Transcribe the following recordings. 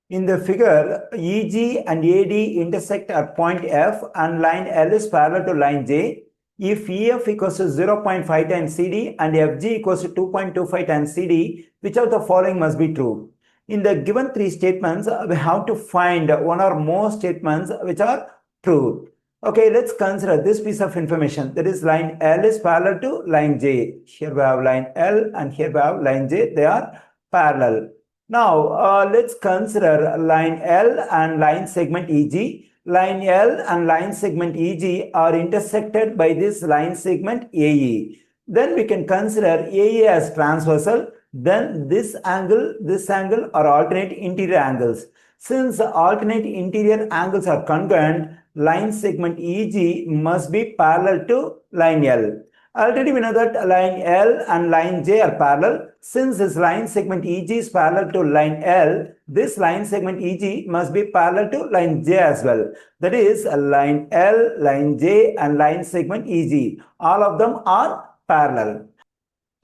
In the figure, EG and AD intersect at point F and line L is parallel to line J. If EF equals to 0.5 times CD and FG equals to 2.25 times CD, which of the following must be true? In the given three statements, we have to find one or more statements which are true. Okay, let's consider this piece of information. That is, line L is parallel to line J. Here we have line L and here we have line J. They are parallel. Now, let's consider line L and line segment EG. Line L and line segment EG are intersected by this line segment AE. Then we can consider AE as transversal. Then this angle are alternate interior angles. Since alternate interior angles are congruent, line segment EG must be parallel to line L. Already we know that line L and line J are parallel. Since this line segment EG is parallel to line L, this line segment EG must be parallel to line J as well. That is, line L, line J and line segment EG. All of them are parallel.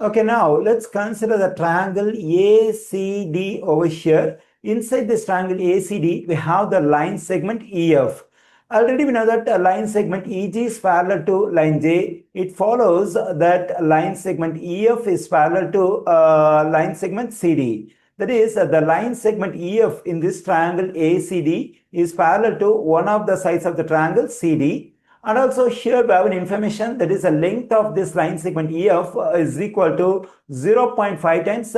Okay, now let's consider the triangle ACD over here. Inside this triangle ACD, we have the line segment EF. Already we know that line segment EG is parallel to line J. It follows that line segment EF is parallel to line segment CD. That is, the line segment EF in this triangle ACD is parallel to one of the sides of the triangle CD. And also here we have an information, that is the length of this line segment EF is equal to 0.5 times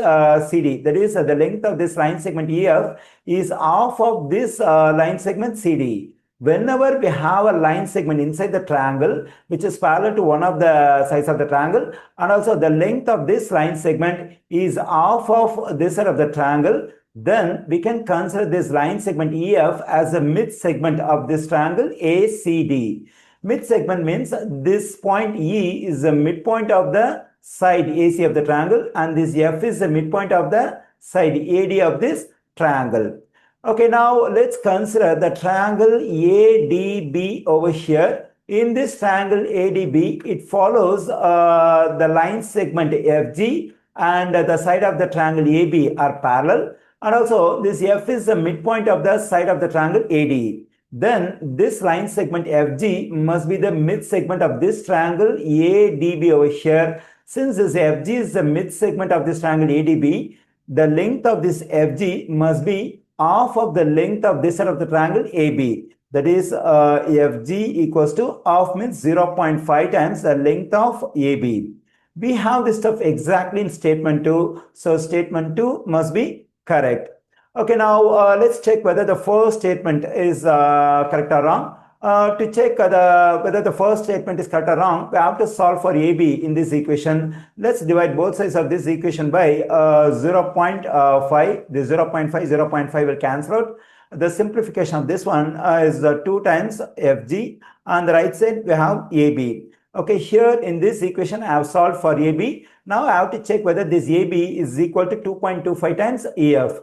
CD. That is, the length of this line segment EF is half of this line segment CD. Whenever we have a line segment inside the triangle which is parallel to one of the sides of the triangle, and also the length of this line segment is half of this side of the triangle, then we can consider this line segment EF as a mid segment of this triangle ACD. Mid segment means this point E is the midpoint of the side AC of the triangle, and this F is the midpoint of the side AD of this triangle. Okay, now let's consider the triangle ADB over here. In this triangle ADB, it follows the line segment FG and the side of the triangle AB are parallel, and also this F is the midpoint of the side of the triangle AD. Then this line segment FG must be the mid segment of this triangle ADB over here. Since this FG is the mid segment of this triangle ADB, the length of this FG must be half of the length of this side of the triangle AB. That is, FG equals to half means 0.5 times the length of AB. We have this stuff exactly in statement 2. So statement 2 must be correct. Okay, now let's check whether the first statement is correct or wrong. To check whether the first statement is correct or wrong, we have to solve for AB in this equation. Let's divide both sides of this equation by 0.5. This 0.5 will cancel out. The simplification of this one is 2 times FG. On the right side, we have AB. Okay, here in this equation, I have solved for AB. Now I have to check whether this AB is equal to 2.25 times EF.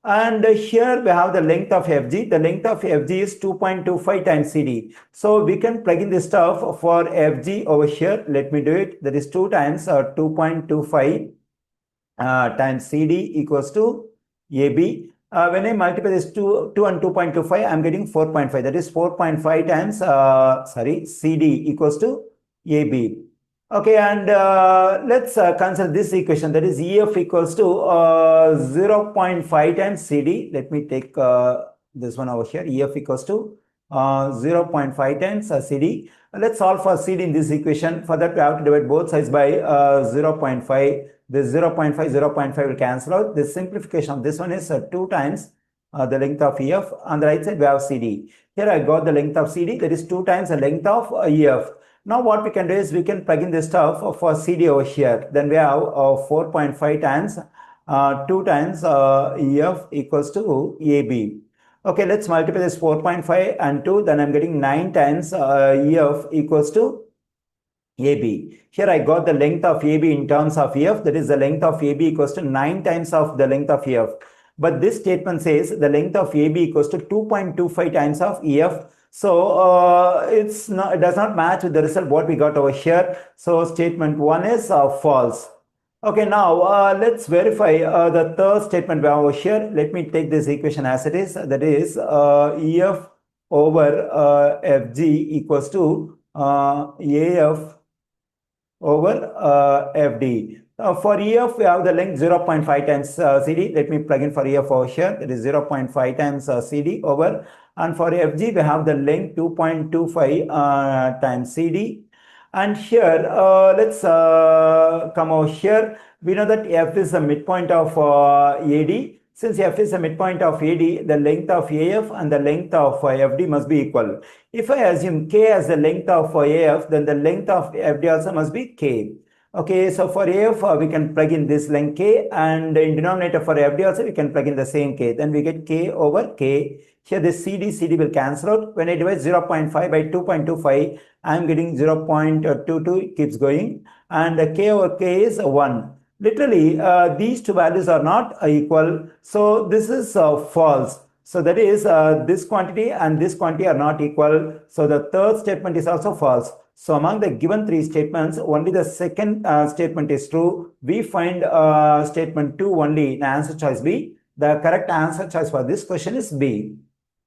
And here we have the length of FG. The length of FG is 2.25 times CD. So we can plug in this stuff for FG over here. Let me do it. That is 2 times 2.25 times CD equals to AB. When I multiply this 2 and 2.25, I'm getting 4.5. That is 4.5 times CD equals to AB. Okay, and let's consider this equation, that is EF equals to 0.5 times CD. Let me take this one over here. EF equals to 0.5 times CD. Let's solve for CD in this equation. For that, we have to divide both sides by 0.5. This 0.5 will cancel out. The simplification of this one is 2 times the length of EF. On the right side, we have CD. Here I got the length of CD. That is 2 times the length of EF. Now what we can do is we can plug in this stuff for CD over here. Then we have 4.5 times 2 times EF equals to AB. Okay, let's multiply this 4.5 and 2. Then I'm getting 9 times EF equals to AB. Here I got the length of AB in terms of EF. That is, the length of AB equals to 9 times of the length of EF. But this statement says the length of AB equals to 2.25 times of EF. So it does not match with the result what we got over here. So statement 1 is false. Okay, now let's verify the third statement over here. Let me take this equation as it is. That is EF over FG equals to AF over FD. For EF, we have the length 0.5 times CD. Let me plug in for EF over here. That is 0.5 times CD over. And for FG, we have the length 2.25 times CD. And here, let's come over here. We know that F is the midpoint of AD. Since F is the midpoint of AD, the length of AF and the length of FD must be equal. If I assume K as the length of AF, then the length of FD also must be K. Okay, so for AF, we can plug in this length K, and in denominator for FD also, we can plug in the same K. Then we get K over K. Here this CD will cancel out. When I divide 0.5 by 2.25, I am getting 0.22, it keeps going. And K over K is 1. Literally, these two values are not equal. So this is false. So that is this quantity and this quantity are not equal. So the third statement is also false. So among the given three statements, only the second statement is true. We find statement 2 only in answer choice B. The correct answer choice for this question is B.